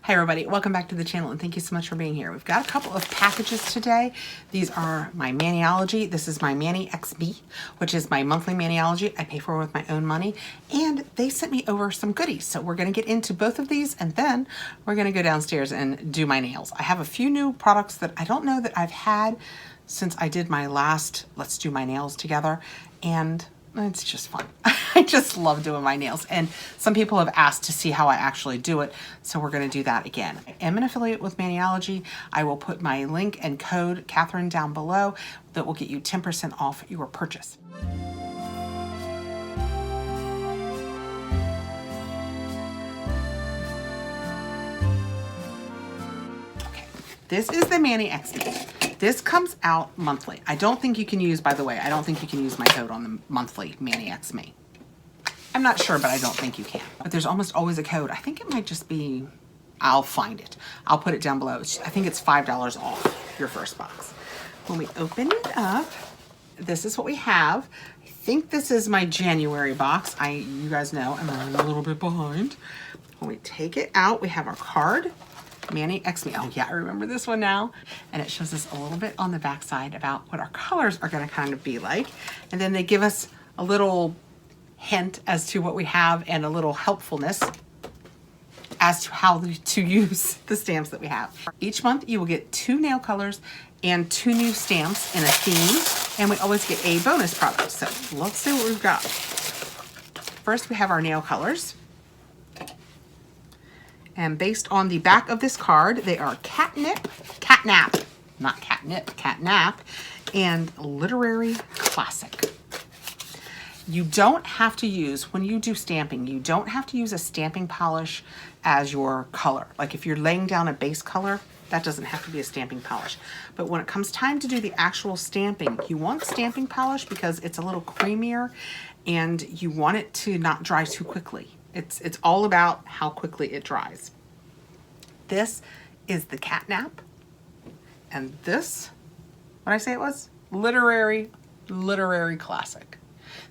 Hi everybody, welcome back to the channel and thank you so much for being here. We've got a couple of packages today. These are my Maniology. This is my ManiXMe, which is my monthly Maniology. I pay for with my own money, and they sent me over some goodies. So we're gonna get into both of these and then we're gonna go downstairs and do my nails. I have a few new products that I don't know that I've had since I did my last Let's Do My Nails Together, and it's just fun. I just love doing my nails, and some people have asked to see how I actually do it, so we're going to do that again. I am an affiliate with Maniology. I will put my link and code Catherine down below that will get you 10% off your purchase. Okay, this is the ManiXMe. This comes out monthly. I don't think you can use, by the way, I don't think you can use my code on the monthly ManiXMe. I'm not sure, but I don't think you can. But there's almost always a code. I think it might just be, I'll find it. I'll put it down below. I think it's $5 off your first box. When we open it up, this is what we have. I think this is my January box. You guys know I'm running a little bit behind. When we take it out, we have our card. ManiXMe. Oh yeah, I remember this one now. And it shows us a little bit on the back side about what our colors are going to kind of be like. And then they give us a little hint as to what we have and a little helpfulness as to how to use the stamps that we have. Each month you will get 2 nail colors and 2 new stamps in a theme, and we always get a bonus product. So let's see what we've got. First we have our nail colors. And based on the back of this card, they are catnap, and literary classic. You don't have to use, when you do stamping, you don't have to use a stamping polish as your color. Like if you're laying down a base color, that doesn't have to be a stamping polish. But when it comes time to do the actual stamping, you want stamping polish because it's a little creamier and you want it to not dry too quickly. It's all about how quickly it dries. This is the catnap, and this, what did I say it was? Literary classic.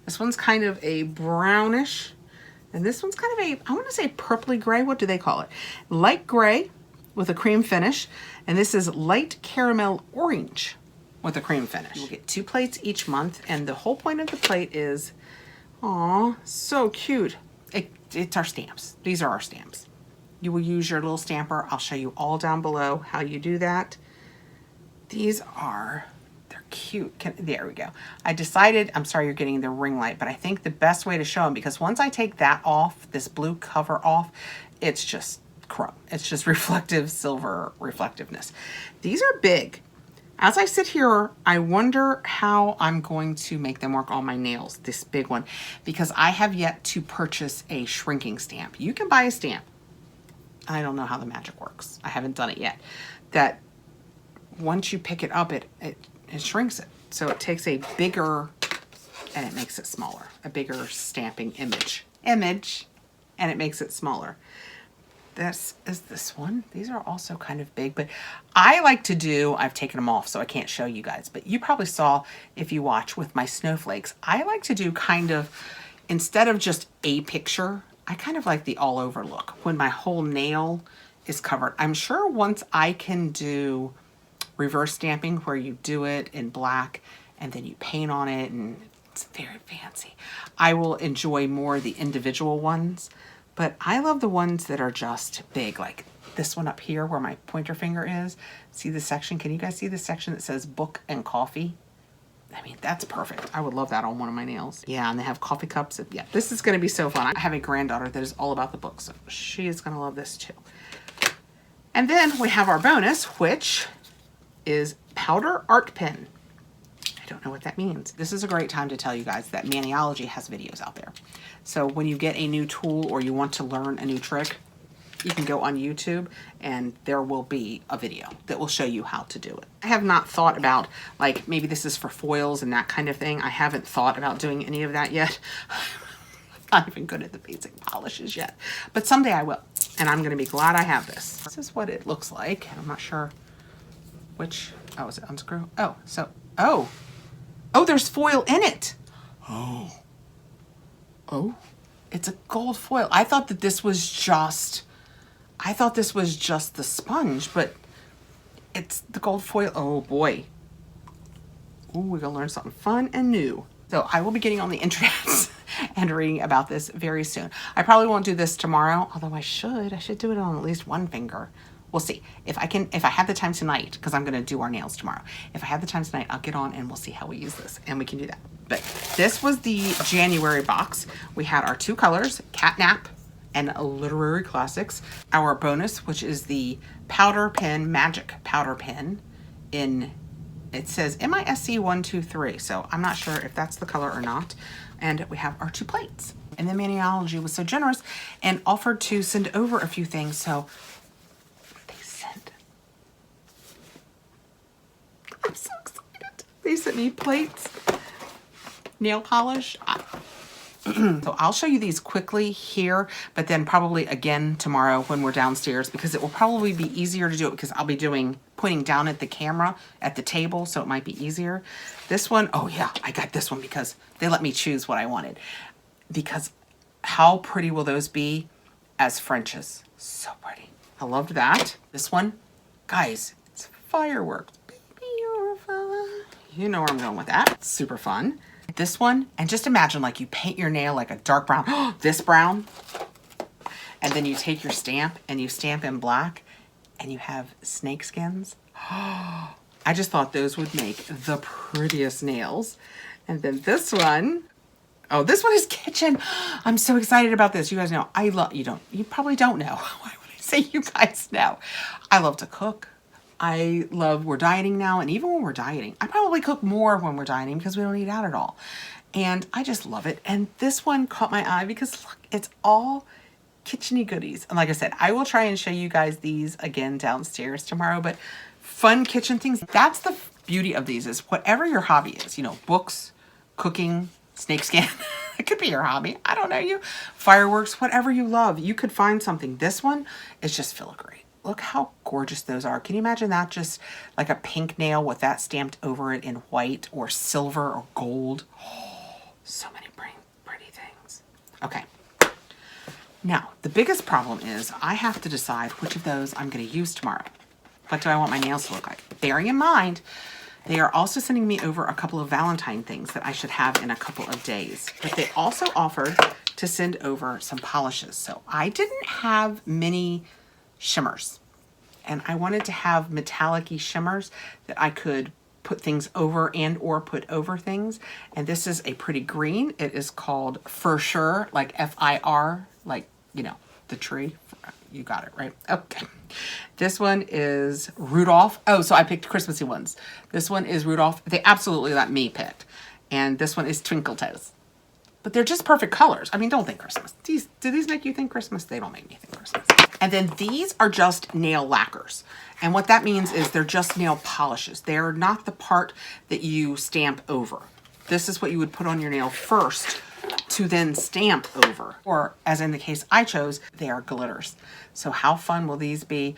This one's kind of a brownish, and this one's kind of a, I want to say purpley gray. What do they call it? Light gray with a cream finish, and this is light caramel orange with a cream finish. We'll get 2 plates each month, and the whole point of the plate is, aw, so cute. It's our stamps. These are our stamps. You will use your little stamper. I'll show you all down below how you do that. These are, they're cute. There we go. I decided, I'm sorry you're getting the ring light, but I think the best way to show them, because once I take that off, this blue cover off, it's just chrome. It's just reflective silver reflectiveness. These are big. As I sit here, I wonder how I'm going to make them work on my nails, this big one, because I have yet to purchase a shrinking stamp. You can buy a stamp. I don't know how the magic works. I haven't done it yet. That once you pick it up, it shrinks it. So it takes a bigger, and it makes it smaller. A bigger stamping image, and it makes it smaller. This is this one. These are also kind of big, but I like to do, I've taken them off so I can't show you guys, but you probably saw if you watch with my snowflakes, I like to do kind of, instead of just a picture, I kind of like the all over look when my whole nail is covered. I'm sure once I can do reverse stamping where you do it in black and then you paint on it and it's very fancy, I will enjoy more the individual ones. But I love the ones that are just big, like this one up here where my pointer finger is. See the section? Can you guys see the section that says book and coffee? I mean, that's perfect. I would love that on one of my nails. Yeah, and they have coffee cups. Yeah, this is going to be so fun. I have a granddaughter that is all about the books, so she is going to love this too. And then we have our bonus, which is powder art pen. I don't know what that means. This is a great time to tell you guys that Maniology has videos out there. So when you get a new tool or you want to learn a new trick, you can go on YouTube and there will be a video that will show you how to do it. I have not thought about, like, maybe this is for foils and that kind of thing. I haven't thought about doing any of that yet. I'm not even good at the basic polishes yet, but someday I will. And I'm gonna be glad I have this. This is what it looks like. I'm not sure which, oh, is it unscrew? Oh, so, oh, there's foil in it. Oh, it's a gold foil. I thought that this was just I thought this was just the sponge, but it's the gold foil. Oh boy. Ooh, we're gonna learn something fun and new. So I will be getting on the internet and reading about this very soon. I probably won't do this tomorrow, although I should do it on at least one finger. We'll see. If I have the time tonight, because I'm gonna do our nails tomorrow. If I have the time tonight, I'll get on and we'll see how we use this, and we can do that. But this was the January box. We had our 2 colors, Catnap and Literary Classics. Our bonus, which is the powder pen, magic powder pen in, it says MISC 123, so I'm not sure if that's the color or not. And we have our 2 plates. And then Maniology was so generous and offered to send over a few things, so they sent. I'm so excited. They sent me plates, nail polish. So I'll show you these quickly here, but then probably again tomorrow when we're downstairs, because it will probably be easier to do it because I'll be pointing down at the camera at the table, so it might be easier. This one, oh yeah, I got this one because they let me choose what I wanted. Because how pretty will those be as Frenches? So pretty. I loved that. This one, guys, it's fireworks. Baby, you're a fire. You know where I'm going with that. It's super fun. This one, and just imagine like you paint your nail like a dark brown, this brown, and then you take your stamp and you stamp in black and you have snake skins. I just thought those would make the prettiest nails. And then this one, oh, this one is kitchen. I'm so excited about this. You guys know, you probably don't know. Why would I say you guys know? I love to cook. We're dieting now, and even when we're dieting, I probably cook more when we're dieting because we don't eat out at all. And I just love it. And this one caught my eye because look, it's all kitchen-y goodies. And like I said, I will try and show you guys these again downstairs tomorrow, but fun kitchen things. That's the beauty of these, is whatever your hobby is, you know, books, cooking, snakeskin, it could be your hobby. I don't know you. Fireworks, whatever you love, you could find something. This one is just filigree. Look how gorgeous those are. Can you imagine that? Just like a pink nail with that stamped over it in white or silver or gold. Oh, so many pretty things. Okay. Now, the biggest problem is I have to decide which of those I'm going to use tomorrow. What do I want my nails to look like? Bearing in mind, they are also sending me over a couple of Valentine things that I should have in a couple of days. But they also offered to send over some polishes. So I didn't have many shimmers, and I wanted to have metallic-y shimmers that I could put things over and or put over things. And this is a pretty green. It is called For Sure, like F-I-R, like, you know, the tree. You got it, right? Okay. This one is Rudolph. Oh, so I picked Christmassy ones. This one is Rudolph. They absolutely let me pick. And this one is Twinkle Toes. But they're just perfect colors. I mean, don't think Christmas. Do these make you think Christmas? They don't make me think Christmas. And then these are just nail lacquers. And what that means is they're just nail polishes. They're not the part that you stamp over. This is what you would put on your nail first to then stamp over. Or as in the case I chose, they are glitters. So how fun will these be?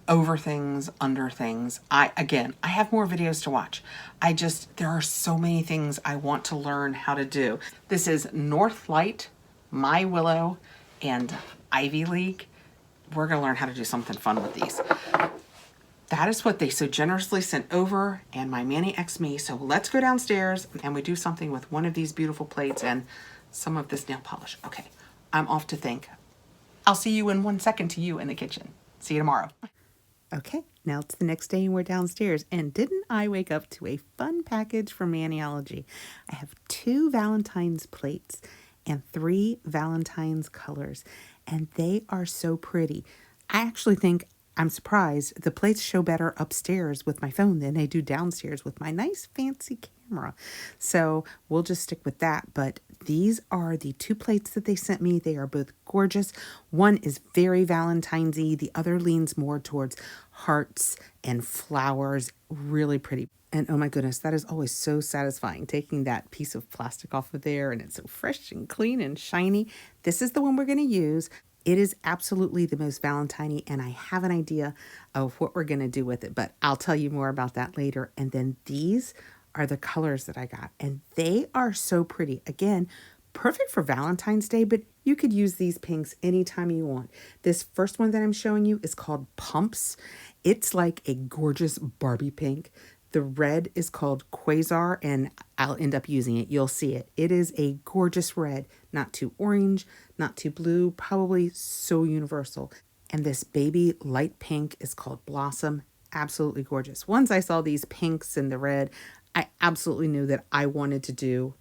Over things, under things. I have more videos to watch. There are so many things I want to learn how to do. This is Northlight, My Willow, and Ivy League. We're gonna learn how to do something fun with these. That is what they so generously sent over, and my ManiXMe. So let's go downstairs and we do something with one of these beautiful plates and some of this nail polish. Okay, I'm off to think. I'll see you in 1 second to you in the kitchen. See you tomorrow. Okay, now it's the next day and we're downstairs. And didn't I wake up to a fun package from Maniology? I have 2 Valentine's plates and 3 Valentine's colors. And they are so pretty. I actually think, I'm surprised, the plates show better upstairs with my phone than they do downstairs with my nice fancy camera. So we'll just stick with that. But these are the 2 plates that they sent me. They are both gorgeous. One is very Valentine's-y. The other leans more towards hearts and flowers. Really pretty. And oh my goodness, that is always so satisfying, taking that piece of plastic off of there, and it's so fresh and clean and shiny. This is the one we're going to use. It is absolutely the most Valentine-y, and I have an idea of what we're going to do with it, but I'll tell you more about that later. And then these are the colors that I got, and they are so pretty. Again, perfect for Valentine's Day, but You could use these pinks anytime you want. This first one that I'm showing you is called Pumps. It's like a gorgeous Barbie pink. The red is called Quasar, and I'll end up using it. You'll see it. It is a gorgeous red, not too orange, not too blue, probably so universal. And this baby light pink is called Blossom. Absolutely gorgeous. Once I saw these pinks and the red, I absolutely knew that I wanted to do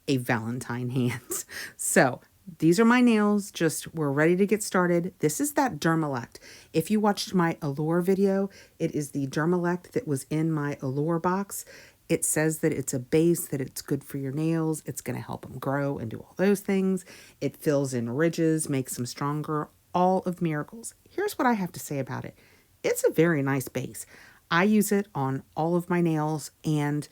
a Valentine hands. So these are my nails. Just we're ready to get started. This is that Dermalect. If you watched my Allure video, it is the Dermalect that was in my Allure box. It says that it's a base, that it's good for your nails. It's going to help them grow and do all those things. It fills in ridges, makes them stronger, all of miracles. Here's what I have to say about it. It's a very nice base. I use it on all of my nails, and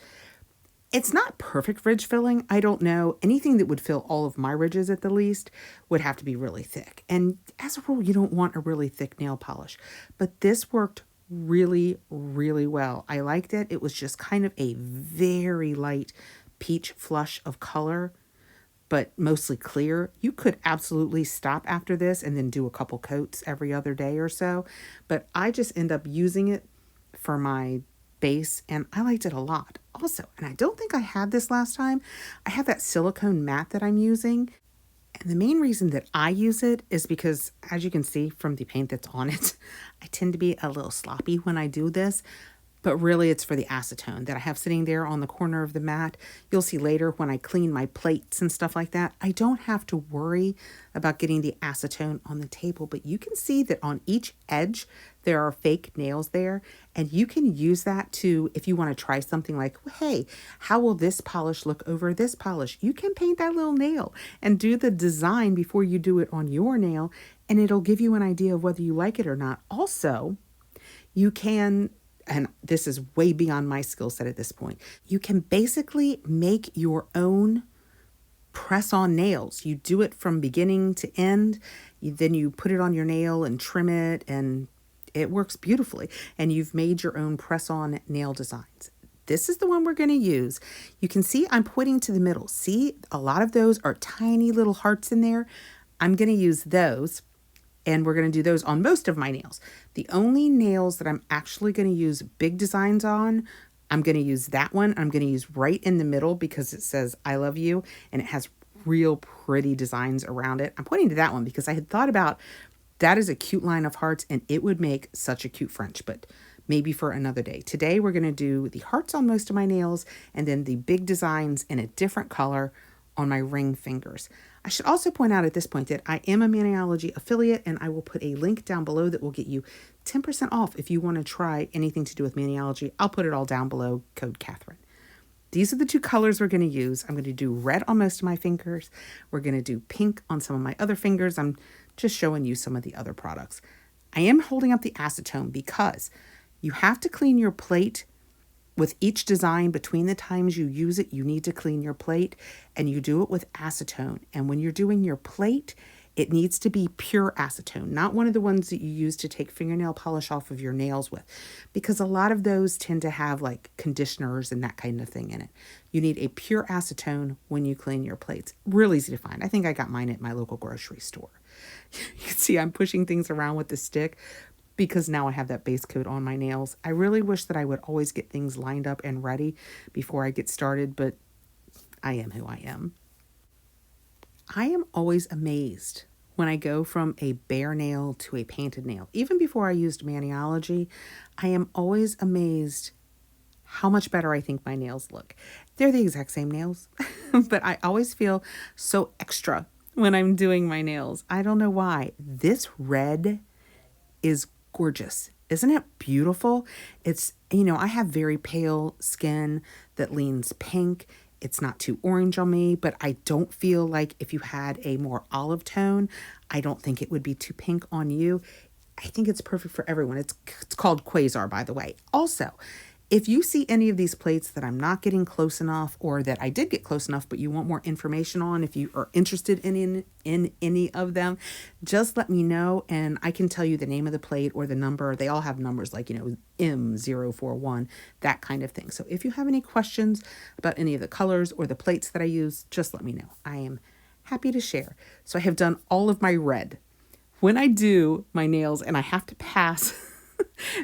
it's not perfect ridge filling. I don't know. Anything that would fill all of my ridges at the least would have to be really thick. And as a rule, you don't want a really thick nail polish. But this worked really, really well. I liked it. It was just kind of a very light peach flush of color, but mostly clear. You could absolutely stop after this and then do a couple coats every other day or so. But I just end up using it for my base, and I liked it a lot. Also, and I don't think I had this last time, I have that silicone mat that I'm using. And the main reason that I use it is because, as you can see from the paint that's on it, I tend to be a little sloppy when I do this. But really, it's for the acetone that I have sitting there on the corner of the mat. You'll see later when I clean my plates and stuff like that, I don't have to worry about getting the acetone on the table. But you can see that on each edge, there are fake nails there. And you can use that to, if you want to try something like, hey, how will this polish look over this polish? You can paint that little nail and do the design before you do it on your nail. And it'll give you an idea of whether you like it or not. Also, you can, and this is way beyond my skill set at this point, you can basically make your own press-on nails. You do it from beginning to end. Then you put it on your nail and trim it, and it works beautifully. And you've made your own press-on nail designs. This is the one we're going to use. You can see I'm pointing to the middle. See, a lot of those are tiny little hearts in there. I'm going to use those. And we're going to do those on most of my nails. The only nails that I'm actually going to use big designs on, I'm going to use that one. I'm going to use right in the middle because it says I love you and it has real pretty designs around it. I'm pointing to that one because I had thought about that is a cute line of hearts and it would make such a cute French, but maybe for another day. Today we're going to do the hearts on most of my nails and then the big designs in a different color on my ring fingers. I should also point out at this point that I am a Maniology affiliate, and I will put a link down below that will get you 10% off if you want to try anything to do with Maniology. I'll put it all down below, code Catherine. These are the two colors we're going to use. I'm going to do red on most of my fingers. We're going to do pink on some of my other fingers. I'm just showing you some of the other products. I am holding up the acetone because you have to clean your plate. With each design, between the times you use it, you need to clean your plate, and you do it with acetone. And when you're doing your plate, it needs to be pure acetone, not one of the ones that you use to take fingernail polish off of your nails with, because a lot of those tend to have like conditioners and that kind of thing in it. You need a pure acetone when you clean your plates. Real easy to find. I think I got mine at my local grocery store. You can see I'm pushing things around with the stick, because now I have that base coat on my nails. I really wish that I would always get things lined up and ready before I get started, but I am who I am. I am always amazed when I go from a bare nail to a painted nail. Even before I used Maniology, I am always amazed how much better I think my nails look. They're the exact same nails, but I always feel so extra when I'm doing my nails. I don't know why. This red is gorgeous. Isn't it beautiful? It's, I have very pale skin that leans pink. It's not too orange on me, but I don't feel like if you had a more olive tone, I don't think it would be too pink on you. I think it's perfect for everyone. It's called Quasar, by the way. Also, if you see any of these plates that I'm not getting close enough, or that I did get close enough, but you want more information on, if you are interested in any of them, just let me know and I can tell you the name of the plate or the number. They all have numbers like, M041, that kind of thing. So if you have any questions about any of the colors or the plates that I use, just let me know. I am happy to share. So I have done all of my red. When I do my nails and I have to pass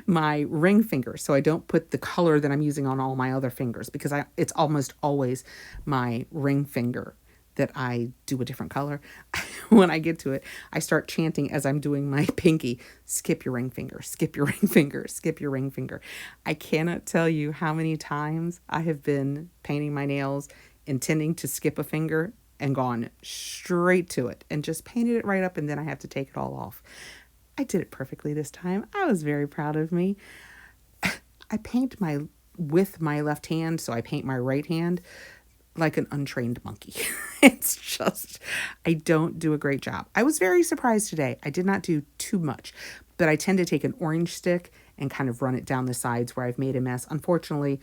my ring finger so I don't put the color that I'm using on all my other fingers, because it's almost always my ring finger that I do a different color. When I get to it, I start chanting as I'm doing my pinky, skip your ring finger, skip your ring finger, skip your ring finger. I cannot tell you how many times I have been painting my nails intending to skip a finger and gone straight to it and just painted it right up, and then I have to take it all off. I did it perfectly this time. I was very proud of me. I paint with my left hand, so I paint my right hand like an untrained monkey. It's just, I don't do a great job. I was very surprised today. I did not do too much, but I tend to take an orange stick and kind of run it down the sides where I've made a mess. Unfortunately,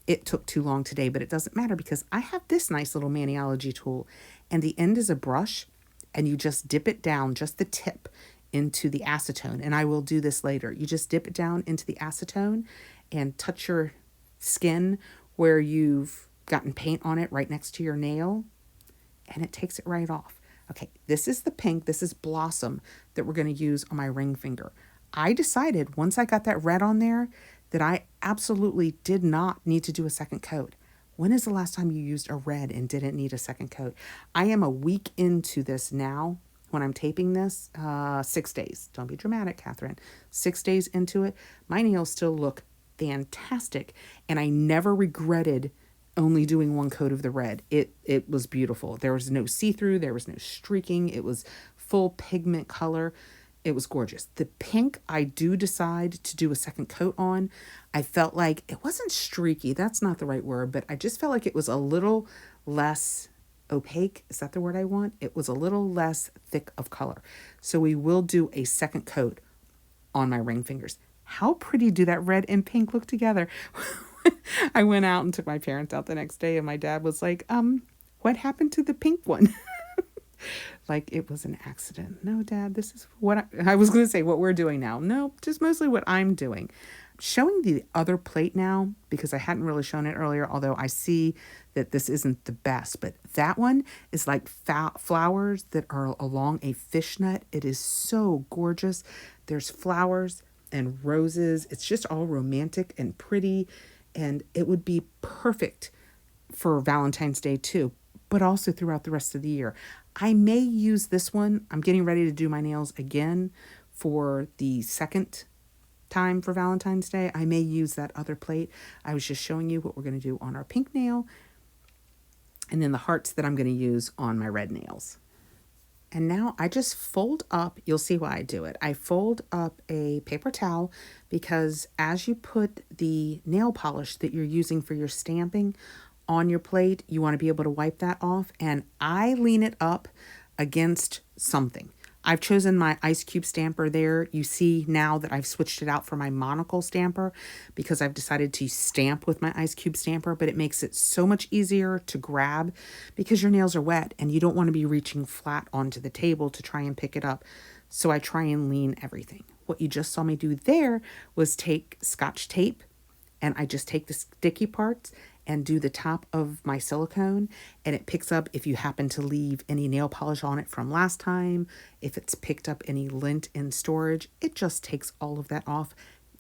it took too long today, but it doesn't matter because I have this nice little Maniology tool, and the end is a brush, and you just dip it down, just the tip, into the acetone. And I will do this later. You just dip it down into the acetone and touch your skin where you've gotten paint on it right next to your nail, and it takes it right off. Okay, this is the pink, this is Blossom that we're going to use on my ring finger. I decided once I got that red on there that I absolutely did not need to do a second coat. When is the last time you used a red and didn't need a second coat? I am a week into this now. When I'm taping this, 6 days. Don't be dramatic, Catherine. 6 days into it, my nails still look fantastic, and I never regretted only doing one coat of the red. It was beautiful. There was no see-through. There was no streaking. It was full pigment color. It was gorgeous. The pink, I do decide to do a second coat on. I felt like it wasn't streaky. That's not the right word, but I just felt like it was a little less opaque. Is that the word I want? It was a little less thick of color. So we will do a second coat on my ring fingers. How pretty do that red and pink look together? I went out and took my parents out the next day, and my dad was like, what happened to the pink one? Like it was an accident. No, Dad, this is what I was going to say, what we're doing now. No, just mostly what I'm doing. Showing the other plate now, because I hadn't really shown it earlier, although I see that this isn't the best, but that one is like flowers that are along a fishnet. It is so gorgeous. There's flowers and roses. It's just all romantic and pretty, and it would be perfect for Valentine's Day too, but also throughout the rest of the year. I may use this one. I'm getting ready to do my nails again for the second time for Valentine's Day. I may use that other plate. I was just showing you what we're going to do on our pink nail, and then the hearts that I'm going to use on my red nails. And now I just fold up, you'll see why I do it. I fold up a paper towel because as you put the nail polish that you're using for your stamping on your plate, you want to be able to wipe that off. And I lean it up against something. I've chosen my ice cube stamper there. You see now that I've switched it out for my monocle stamper because I've decided to stamp with my ice cube stamper, but it makes it so much easier to grab because your nails are wet and you don't want to be reaching flat onto the table to try and pick it up. So I try and lean everything. What you just saw me do there was take Scotch tape, and I just take the sticky parts and do the top of my silicone, and it picks up if you happen to leave any nail polish on it from last time, if it's picked up any lint in storage, it just takes all of that off.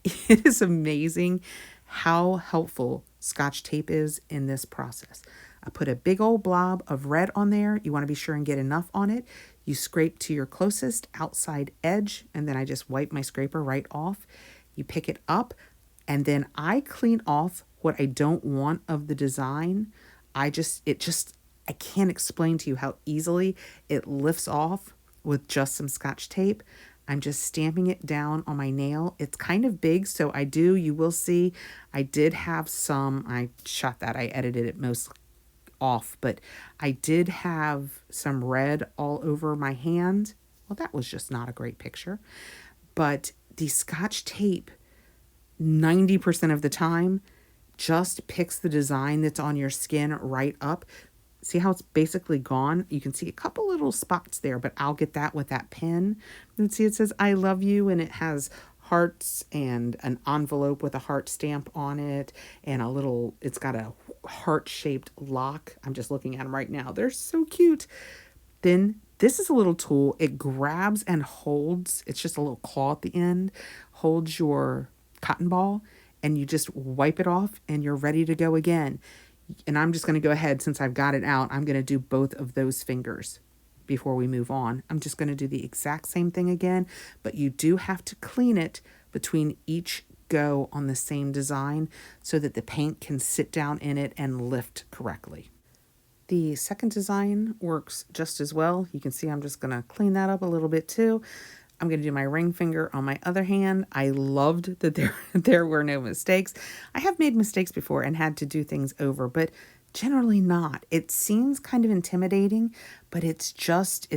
It is amazing how helpful Scotch tape is in this process. I put a big old blob of red on there. You want to be sure and get enough on it. You scrape to your closest outside edge, and then I just wipe my scraper right off. You pick it up, and then I clean off what I don't want of the design. I can't explain to you how easily it lifts off with just some Scotch tape. I'm just stamping it down on my nail. It's kind of big, so you will see, I did have some, I shot that, I edited it most off, but I did have some red all over my hand. Well, that was just not a great picture. But the Scotch tape, 90% of the time, just picks the design that's on your skin right up. See how it's basically gone? You can see a couple little spots there, but I'll get that with that pen. And see, it says, I love you, and it has hearts and an envelope with a heart stamp on it, and it's got a heart-shaped lock. I'm just looking at them right now. They're so cute. Then this is a little tool. It grabs and holds, it's just a little claw at the end, holds your cotton ball, and you just wipe it off and you're ready to go again. And I'm just going to go ahead, since I've got it out, I'm going to do both of those fingers before we move on. I'm just going to do the exact same thing again, but you do have to clean it between each go on the same design so that the paint can sit down in it and lift correctly. The second design works just as well. You can see I'm just going to clean that up a little bit too. I'm going to do my ring finger on my other hand. I loved that there were no mistakes. I have made mistakes before and had to do things over, but generally not. It seems kind of intimidating, but it's just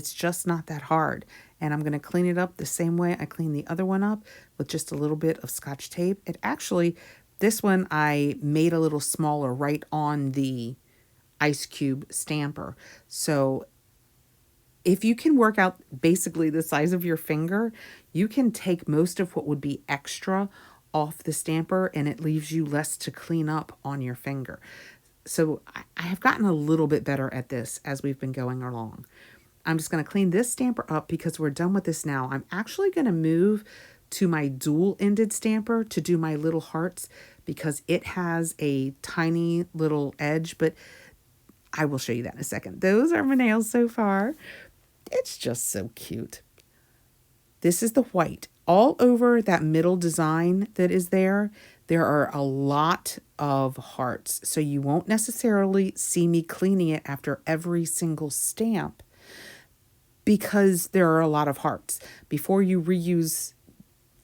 not that hard. And I'm going to clean it up the same way I clean the other one up, with just a little bit of Scotch tape. It actually, this one I made a little smaller right on the ice cube stamper. So if you can work out basically the size of your finger, you can take most of what would be extra off the stamper, and it leaves you less to clean up on your finger. So I have gotten a little bit better at this as we've been going along. I'm just going to clean this stamper up because we're done with this now. I'm actually going to move to my dual-ended stamper to do my little hearts because it has a tiny little edge, but I will show you that in a second. Those are my nails so far. It's just so cute. This is the white. All over that middle design that is there are a lot of hearts. So you won't necessarily see me cleaning it after every single stamp because there are a lot of hearts. Before you reuse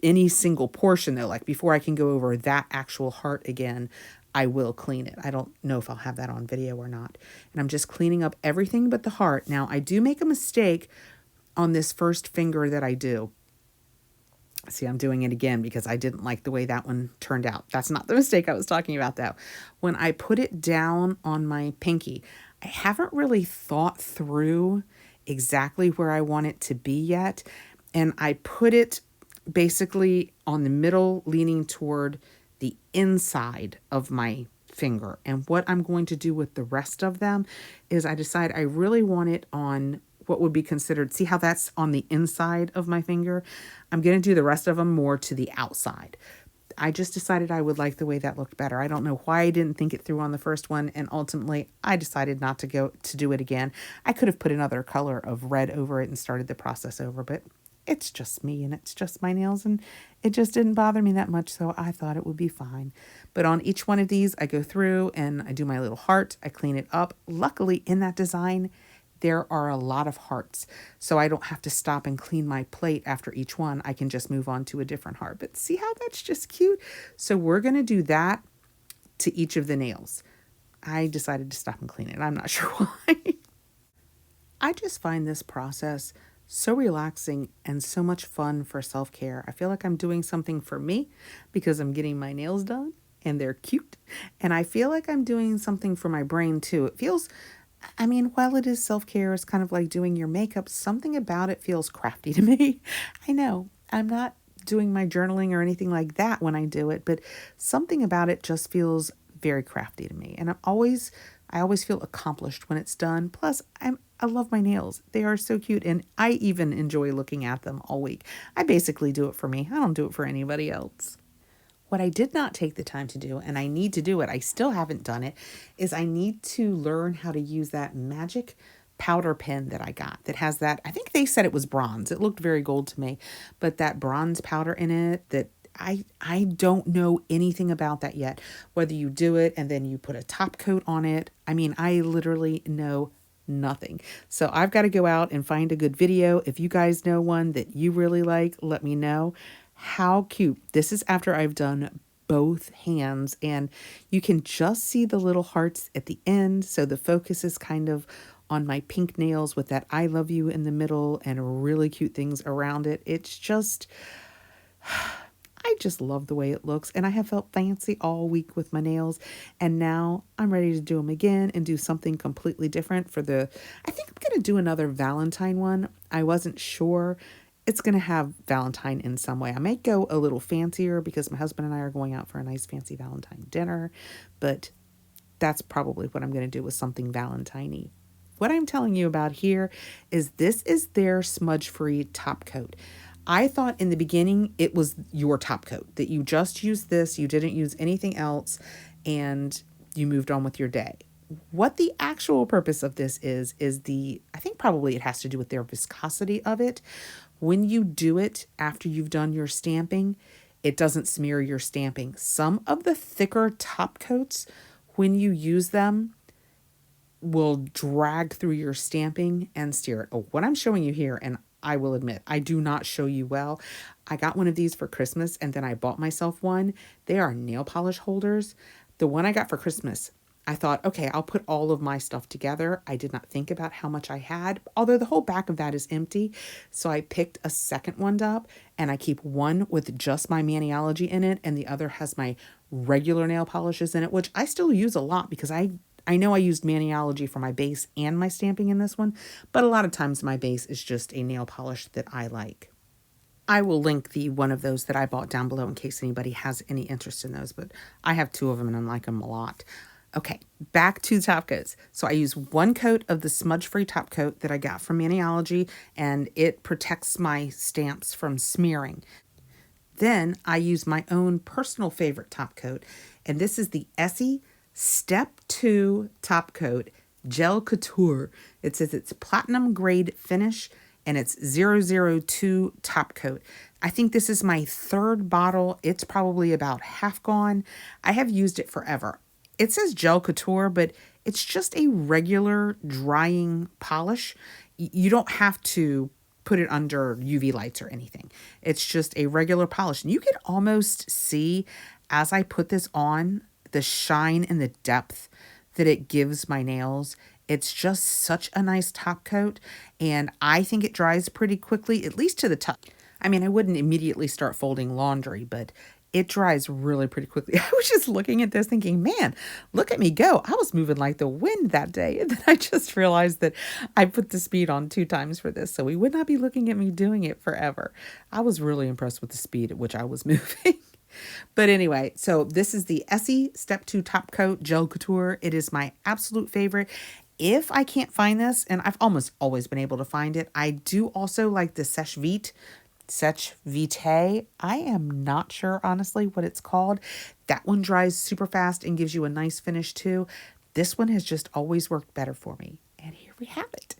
any single portion though, like before I can go over that actual heart again, I will clean it. I don't know if I'll have that on video or not. And I'm just cleaning up everything but the heart. Now, I do make a mistake on this first finger that I do. See, I'm doing it again because I didn't like the way that one turned out. That's not the mistake I was talking about, though. When I put it down on my pinky, I haven't really thought through exactly where I want it to be yet. And I put it basically on the middle, leaning toward the inside of my finger. And what I'm going to do with the rest of them is I decide I really want it on what would be considered, see how that's on the inside of my finger? I'm going to do the rest of them more to the outside. I just decided I would like the way that looked better. I don't know why I didn't think it through on the first one, and ultimately I decided not to do it again. I could have put another color of red over it and started the process over, but it's just me and it's just my nails, and it just didn't bother me that much, so I thought it would be fine. But on each one of these, I go through and I do my little heart. I clean it up. Luckily, in that design, there are a lot of hearts, so I don't have to stop and clean my plate after each one. I can just move on to a different heart. But see how that's just cute? So we're going to do that to each of the nails. I decided to stop and clean it. I'm not sure why. I just find this process so relaxing and so much fun for self-care. I feel like I'm doing something for me because I'm getting my nails done and they're cute. And I feel like I'm doing something for my brain too. It feels, I mean, while it is self-care, it's kind of like doing your makeup. Something about it feels crafty to me. I know I'm not doing my journaling or anything like that when I do it, but something about it just feels very crafty to me. And I always feel accomplished when it's done. Plus, I love my nails. They are so cute, and I even enjoy looking at them all week. I basically do it for me. I don't do it for anybody else. What I did not take the time to do, and I need to do it, I still haven't done it, is I need to learn how to use that magic powder pen that I got that has that, I think they said it was bronze. It looked very gold to me, but that bronze powder in it that I don't know anything about that yet. Whether you do it and then you put a top coat on it. I mean, I literally know nothing. So I've got to go out and find a good video. If you guys know one that you really like, let me know. How cute. This is after I've done both hands, and you can just see the little hearts at the end. So the focus is kind of on my pink nails with that I love you in the middle and really cute things around it. It's just, I just love the way it looks, and I have felt fancy all week with my nails, and now I'm ready to do them again and do something completely different for I think I'm going to do another Valentine one. I wasn't sure. It's going to have Valentine in some way. I may go a little fancier because my husband and I are going out for a nice fancy Valentine dinner, but that's probably what I'm going to do with something Valentine-y. What I'm telling you about here is this is their smudge-free top coat. I thought in the beginning it was your top coat, that you just used this, you didn't use anything else, and you moved on with your day. What the actual purpose of this is I think probably it has to do with their viscosity of it. When you do it after you've done your stamping, it doesn't smear your stamping. Some of the thicker top coats, when you use them, will drag through your stamping and steer it. Oh, what I'm showing you here, and I will admit, I do not show you well. I got one of these for Christmas and then I bought myself one. They are nail polish holders. The one I got for Christmas, I thought, okay, I'll put all of my stuff together. I did not think about how much I had, although the whole back of that is empty. So I picked a second one up, and I keep one with just my Maniology in it, and the other has my regular nail polishes in it, which I still use a lot because I know I used Maniology for my base and my stamping in this one, but a lot of times my base is just a nail polish that I like. I will link the one of those that I bought down below in case anybody has any interest in those, but I have two of them and I like them a lot. Okay, back to top coats. So I use one coat of the smudge-free top coat that I got from Maniology, and it protects my stamps from smearing. Then I use my own personal favorite top coat, and this is the Ipsy Step 2 top coat Gel Couture. It says it's platinum grade finish and it's 002 top coat. I think this is my third bottle. It's probably about half gone. I have used it forever. It says Gel Couture, but it's just a regular drying polish. You don't have to put it under UV lights or anything. It's just a regular polish. And you can almost see as I put this on the shine and the depth that it gives my nails. It's just such a nice top coat, and I think it dries pretty quickly, at least to the top. I mean, I wouldn't immediately start folding laundry, but it dries really pretty quickly. I was just looking at this thinking, man, look at me go. I was moving like the wind that day. And then I just realized that I put the speed on 2 times for this, so we would not be looking at me doing it forever. I was really impressed with the speed at which I was moving. But anyway, so this is the Ipsy Step 2 Top Coat Gel Couture. It is my absolute favorite. If I can't find this, and I've almost always been able to find it, I do also like the Sèche Vite. I am not sure, honestly, what it's called. That one dries super fast and gives you a nice finish too. This one has just always worked better for me. And here we have it.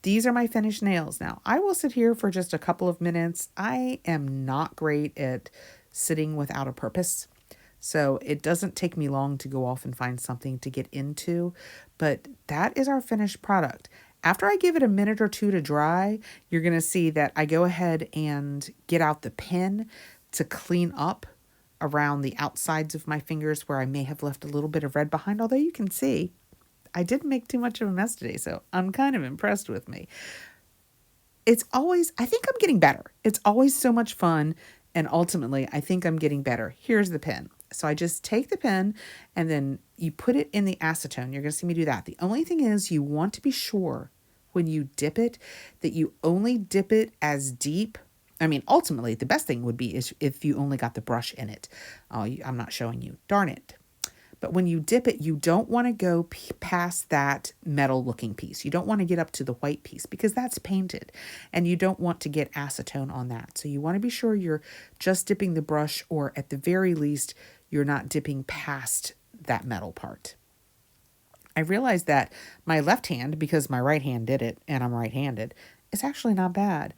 These are my finished nails. Now, I will sit here for just a couple of minutes. I am not great at sitting without a purpose, so it doesn't take me long to go off and find something to get into, but that is our finished product. After I give it a minute or two to dry, you're going to see that I go ahead and get out the pen to clean up around the outsides of my fingers where I may have left a little bit of red behind, although you can see I didn't make too much of a mess today, so I'm kind of impressed with me. It's always, I think I'm getting better. It's always so much fun, and ultimately, I think I'm getting better. Here's the pen. So I just take the pen and then you put it in the acetone. You're going to see me do that. The only thing is you want to be sure when you dip it that you only dip it as deep. I mean, ultimately, the best thing would be is if you only got the brush in it. Oh, I'm not showing you. Darn it. But when you dip it, you don't want to go past that metal looking piece. You don't want to get up to the white piece because that's painted, and you don't want to get acetone on that. So you want to be sure you're just dipping the brush, or at the very least, you're not dipping past that metal part. I realized that my left hand, because my right hand did it and I'm right-handed, is actually not bad.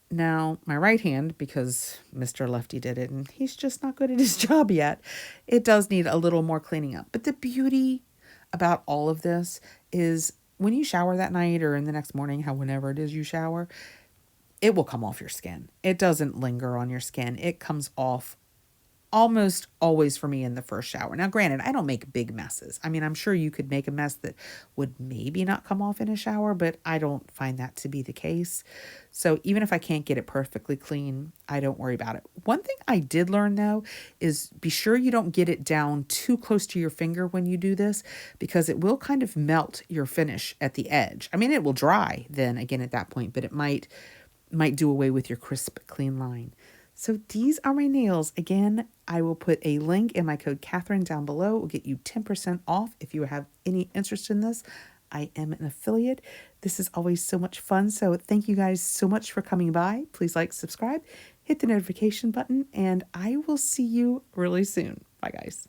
Now, my right hand, because Mr. Lefty did it and he's just not good at his job yet, it does need a little more cleaning up. But the beauty about all of this is when you shower that night or in the next morning, whenever it is you shower, it will come off your skin. It doesn't linger on your skin. It comes off almost always for me in the first shower. Now, granted, I don't make big messes. I mean, I'm sure you could make a mess that would maybe not come off in a shower, but I don't find that to be the case. So even if I can't get it perfectly clean, I don't worry about it. One thing I did learn, though, is be sure you don't get it down too close to your finger when you do this, because it will kind of melt your finish at the edge. I mean, it will dry then again at that point, but it might do away with your crisp, clean line. So these are my nails. Again, I will put a link in my code Catherine down below. It will get you 10% off if you have any interest in this. I am an affiliate. This is always so much fun. So thank you guys so much for coming by. Please like, subscribe, hit the notification button, and I will see you really soon. Bye, guys.